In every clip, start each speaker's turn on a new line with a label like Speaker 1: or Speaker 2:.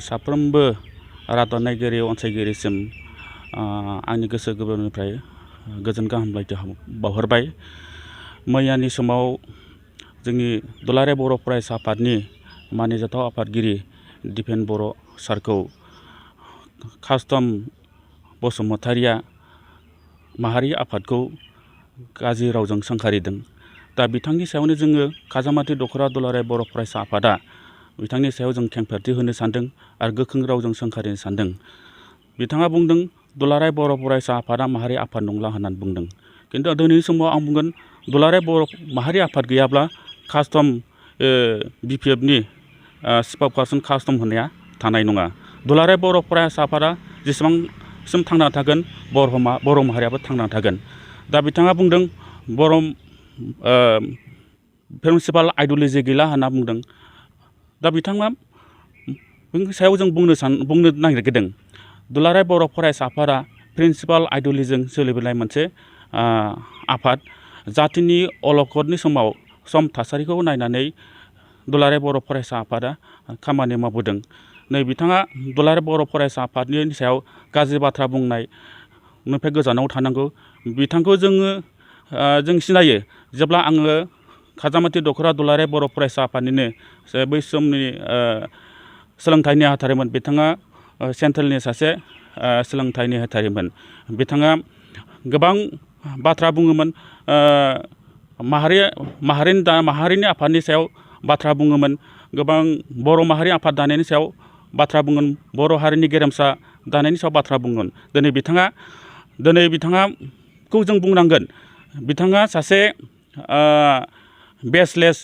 Speaker 1: साफ्रोमबो रादाब नायगिरि अनसायगिरिसिम आंनि गोसो गोरबोनिफ्राय गोजोन गाहाम हामलायथि बावहरबाय। मैयानि समाव जोंनि दुलाराय बर' फरायसा आफादनि मानिजाथाव आफादगिरि दिपेन बर' सारखौ कास्टम बसुमतारिया माहारि आफादखौ गाज्रि रावजों सोंखारिदों। दा बिथांनि सायावनो जोङो खाजामाथि दख'रा दुलाराय बर' फरायसा आफादा बिथांनि सायाव जों खेंफोरथि होनो सानदों आरो गोख्रों रावजों सोंखारिनो सानदों। बिथाङा बुंदों दुलाराय बर' फरायसा आफादा माहारि आफाद नंला होननानै बुंदों। खिन्थु दिनैनि समाव आं बुंगोन दुलाराय बर' माहारि आफाद गैयाब्ला कास्टम BPFनि स्पक पार्सन कास्टम होनाया थानाय नङा। दुलाराय बर' फरायसा आफादा जेसेबांसिम थांना थागोन बर' माहारियाबो थांना थागोन। दा बिथाङा बुंदों बर' प्रिन्सिपाल आइडिय'लजि गैला होनना बुंदों। दा बिथाङा बेनि सायाव जों बुंनो नागिरदों दुलाराय बर' फरायसा आफादा प्रिन्सिपाल आइडिय'लजिजों सोलिबोनाय मोनसे आफाद। जातिनि अलखदनि समाव सम थासारिखौ नायनानै दुलाराय बर' फरायसा आफादा खामानि मावबोदों। नै बिथाङा दुलाराय बर' फरायसा आफादनि सायाव गाज्रि बाथ्रा बुंनायनिफ्राय गोजानाव थानांगौ। बिथांखौ जों सिनायो जेब्ला आङो खाजामाथि दख'रा दुलाराय बर' फरायसा आफादनिनो बै समनि सोलोंथाइ नेहाथारिमोन। बिथाङा सेन्ट्रेलनि सासे सोलोंथाइ नेहाथारिमोन। बिथाङा गोबां बाथ्रा बुङोमोन, माहारिनि आफादनि सायाव बाथ्रा बुङोमोन, गोबां बर' माहारि आफाद दानायनि सायाव बाथ्रा बुङोमोन, बर' हारिनि गेरेमसा दानायनि सायाव बाथ्रा बुङोमोन। दिनै बिथाङाखौ जों बुंनांगोन बिथाङा सासे बेसलेस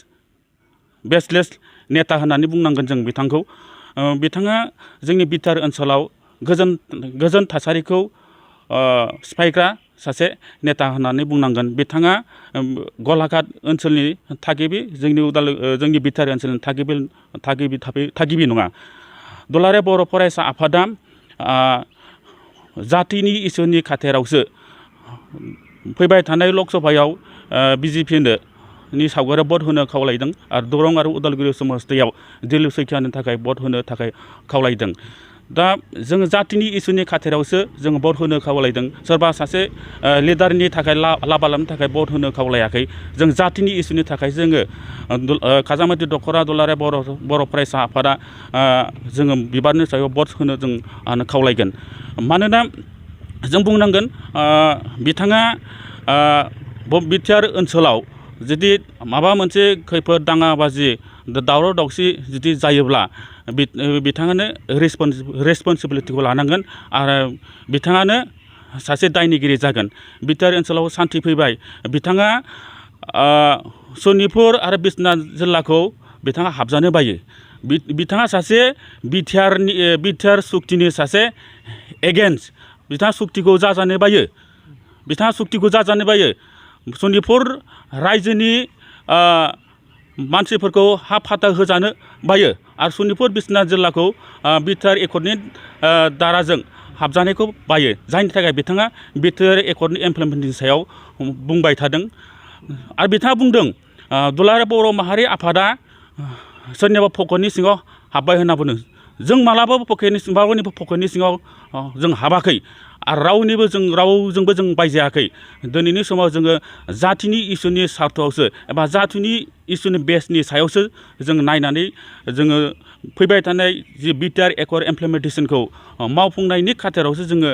Speaker 1: नेता होननानै बुंनांगोन जों बिथांखौ। बिथाङा जोंनि बिटिआर ओनसोलाव गोजोन थासारिखौ सिफायग्रा सासे नेता होननानै बुंनांगोन। बिथाङा गलाघाट ओनसोलनि थागिबि, जोंनि बिटिआर ओनसोलनि थागिबि नङा। दुलाराय बर' फरायसा आफादा जातिनि इसुनि खाथेरावसो फैबाय थानाय लकसभायाव BJP नि सावगारियाव भट होनो खावलायदों आरो दरं आरो उदालगुरि समस्तियाव दिलीप सैखियानो थाखाय भट होनो थाखाय खावलायदों। दा जोङो जातिनि इसुनि खाथेरावसो जोङो भट होनो खावलायदों। सोरबा सासे लिडारनि थाखाय लाबा लानो थाखाय भट होनो खावलायाखै। जों जातिनि इसुनि थाखाय जोङो खाजामाथि दख'रा दुलाराय बर' फरायसा आफादा जोङो बिबारनि सायाव भट होनो जों खावलायगोन। मानोना जों बुंनांगोन बिथाङा बिटिआर ओनसोलाव जुदि माबा मोनसे खैफोद दाङाबाजि दावराव दावसि जुदि जायोब्ला बिथाङानो रेसपन्सिबिलिटिखौ लानांगोन आरो बिथाङानो सासे दायनिगिरि जागोन। बिटिआर ओनसोलाव सान्थि फैबाय, बिथाङा सनितपुर आरो बिश्वनाथ जिल्लाखौ बिथाङा हाबजानो बायो। बिथाङा सासे बिटिआर सुक्तिनि सासे एगेन्स्ट। बिथाङा सुक्तिखौ जाजानो बायो। सनितपुर रायजोनि मानसिफोरखौ हा फाता होजानो बायो आरो सनितपुर बिश्वनाथ जिल्लाखौ बिटिआर एकर्डनि दाराजों हाबजानायखौ बायो। जायनि थाखाय बिथाङा बिटिआर एकर्डनि इमप्लिमेन्टेसननि सायाव बुंबाय थादों। आरो बिथाङा बुंदों दुलाराय बर' माहारि आफादा सोरनिबा पकेटनि सिङाव हाबबाय होनना बुंदों। जों मालाबाबो रावनिबो पकेटनि सिङाव जों हाबाखै आरो रावजोंबो जों बायजायाखै। दिनैनि समाव जोङो जातिनि इसुनि सार्थआवसो एबा जातिनि इसुनि बेसनि सायावसो जों नायनानै जोङो फैबाय थानाय जि बिटिआर एकर्ड इमप्लिमेन्टेसनखौ मावफुंनायनि खाथिरावसो जोङो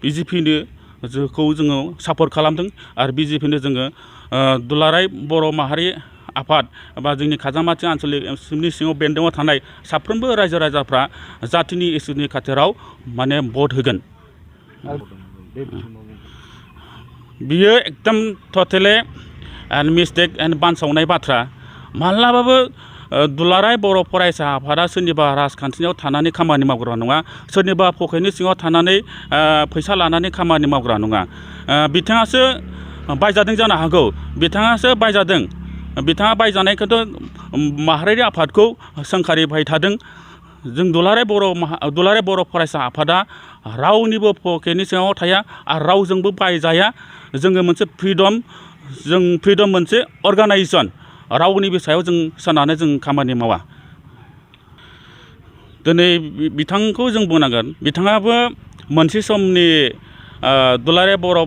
Speaker 1: BJP-खौ जोङो सापर्ट खालामदों आरो BJP-नो जोङो दुलाराय बर' माहारि आफाद एबा जोंनि खाजामाथि आनसलिकनि सिङाव बेन्दोङाव थानाय साफ्रोमबो रायजो राजाफ्रा जातिनि इसुनि खाथिराव भट होगोन। बियो एकदम टटेलि मिस्टेक एन्ड बानसावनाय बाथ्रा। माब्लाबाबो दुलाराय बर' फरायसा आफादा सोरनिबा राजखान्थियाव थानानै खामानि मावग्रा नङा, सोरनिबा पकेटनि सिङाव थानानै फैसा लानानै खामानि मावग्रा नङा। बिथाङासो बायजादों जानो हागौ, बिथाङा बायजानायखौथ' माहारियारि आफादखौ सोंखारिबाय थादों। जों दुलाराय बर' फरायसा आफादा रावनिबो पकेटनि सिङाव थाया आरो रावजोंबो बायजाया। जोङो मोनसे फ्रिदम मोनसे अर्गानाइजेसन, रावनिबो सायाव जों सोनारनानै जों खामानि मावा। दिनै बिथांखौ जों बुंनांगोन बिथाङाबो मोनसे समनि दुलाराय बर'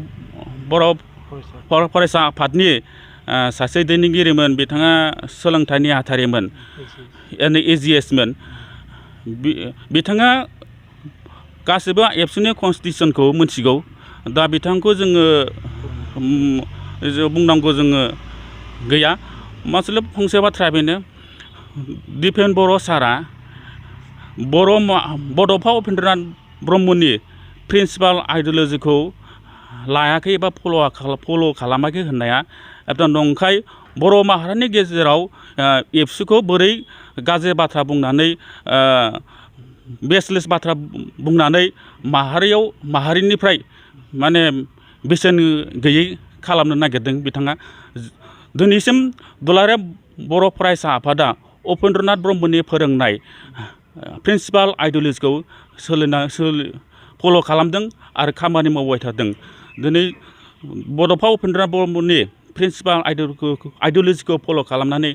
Speaker 1: फरायसा आफादनि सासे दैदेनगिरिमोन बिथाङा सोलोंथाइनि हाथारिमोन AGSमोन बिथाङा गासिबो एबसुनि कनस्टिटिउसनखौ मिथिगौ दा बिथांखौ जोङो बुंनांगौ जोङो गैया मतलब फंसे बाथ्रा बेनो दिपेन बर' सारा बड'फा उपेन्द्रनाथ ब्रह्मनि प्रिन्सिपाल आइडिय'लजिखौ लायाखै एबा फल' खालामाखै होननाया एकदम नंखाय बर' माहारिनि गेजेराव एबसुखौ बोरै गाज्रि बाथ्रा बुंनानै बेसलेस बाथ्रा बुंनानै माहारिनिफ्राय माने बेसेन गैयै खालामनो नागिरदों बिथाङा दिनैसिम दुलाराय बर' फरायसा आफादा उपेन्द्रनाथ ब्रह्मनि फोरोंनाय प्रिन्सिपाल आइडिय'लजिखौ फल' खालामदों आरो खामानि मावबाय थादों दिनै बड'फा उपेन्द्रनाथ ब्रह्मनि प्रिन्सिपाल आइडिय'लजिखौ फल' खालामनानै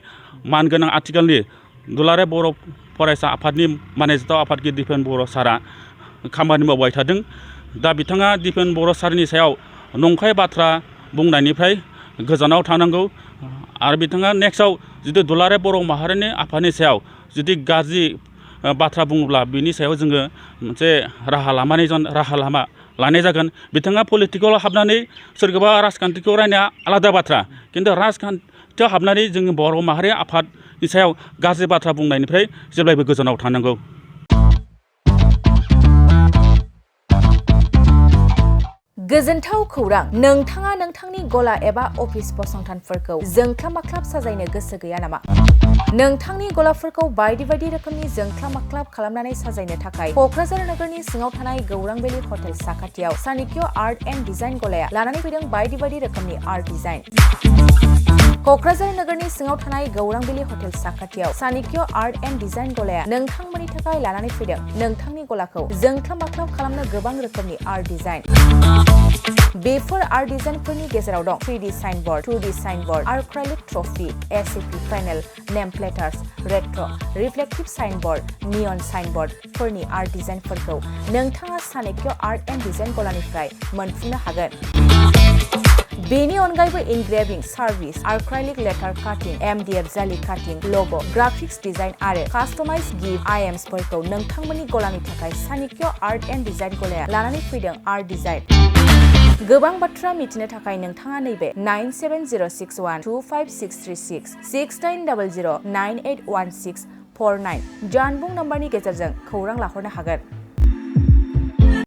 Speaker 1: मानगोनां आथिखालनि दुलाराय बर' फरायसा आफादनि मानिजाथाव आफादगिरि दिपेन बर' सारा खामानि मावबाय थादों दा बिथाङा दिपेन बर' सारनि सायाव नंखाय बाथ्रा बुंनायनिफ्राय गोजानाव थानांगौ आरो बिथाङा नेक्स्टआव जुदि दुलाराय बर' माहारिनि आफादनि सायाव जुदि गाज्रि बाथ्रा बुङोब्ला बिनि सायाव जोङो मोनसे राहा लामा लानाय जागोन बिथाङा पलिटिकेलाव हाबनानै सोरखौबा राजखान्थिखौ रायनाया आलादा बाथ्रा खिन्थु राजखान्थियाव हाबनानै जोङो बर' माहारि आफादनि सायाव गाज्रि बाथ्रा बुंनायनिफ्राय जेब्लायबो गोजानाव थानांगौ
Speaker 2: गोजोनथाव खौरां नोंथाङा नोंथांनि गला एबा अफिस फसंथानफोरखौ जोंख्लाब माख्लाब साजायनो गोसो गैया नामा नोंथांनि गलाफोरखौ बायदि रोखोमनि जोंख्लाब माख्लाब खालामनानै साजायनो थाखाय क'क्राझार नोगोरनि सिङाव थानाय गौरां भेलि हटेल साखाथियाव चाणक्य आर्ट एन्ड डिजाइन गलाया लानानै फैदों बायदि रोखोमनि आर्ट डिजाइन क'क्राझार नोगोरनि सिङाव थानाय गौरां भेलि हटेल साखाथियाव चाणक्य आर्ट एन्ड डिजाइन गलाया नोंथांमोननि थाखाय लानानै फैदों नोंथांनि गलाखौ जोंख्लाब माख्लाब खालामनो गोबां रोखोमनि आर्ट डिजाइन बेफोर आर्ट डिजाइनफोरनि गेजेराव दं 3D signboard 2D signboard acrylic trophy SAP panel name प्लेटार्स रेट्र रिफ्लेक्टिभ साइनबोर्ड नियन साइनबोर्डफोरनि आर्ट डिजाइनफोरखौ नोंथाङा चाणक्य आर्ट एन्ड डिजाइन गलानिफ्राय मोनफुंनो हागोन बेनि अनगायैबो इनग्रेविं सार्भिस आर्क्राइलिक लेटार काटिं MDF जालि काटिं लग' ग्राफिक्स डिजाइन आरो कास्टमाइज गिफ्ट आइटेम्सफोरखौ नोंथांमोननि गलानि थाखाय चाणक्य आर्ट एन्ड डिजाइन गलाया लानानै फैदों आर्ट डिजाइन गोबां बाथ्रा मिथिनो थाखाय नोंथाङा नैबे 9706125636 6800981649 जानबुं नम्बरनि गेजेरजों खौरां लाहरनो हागोन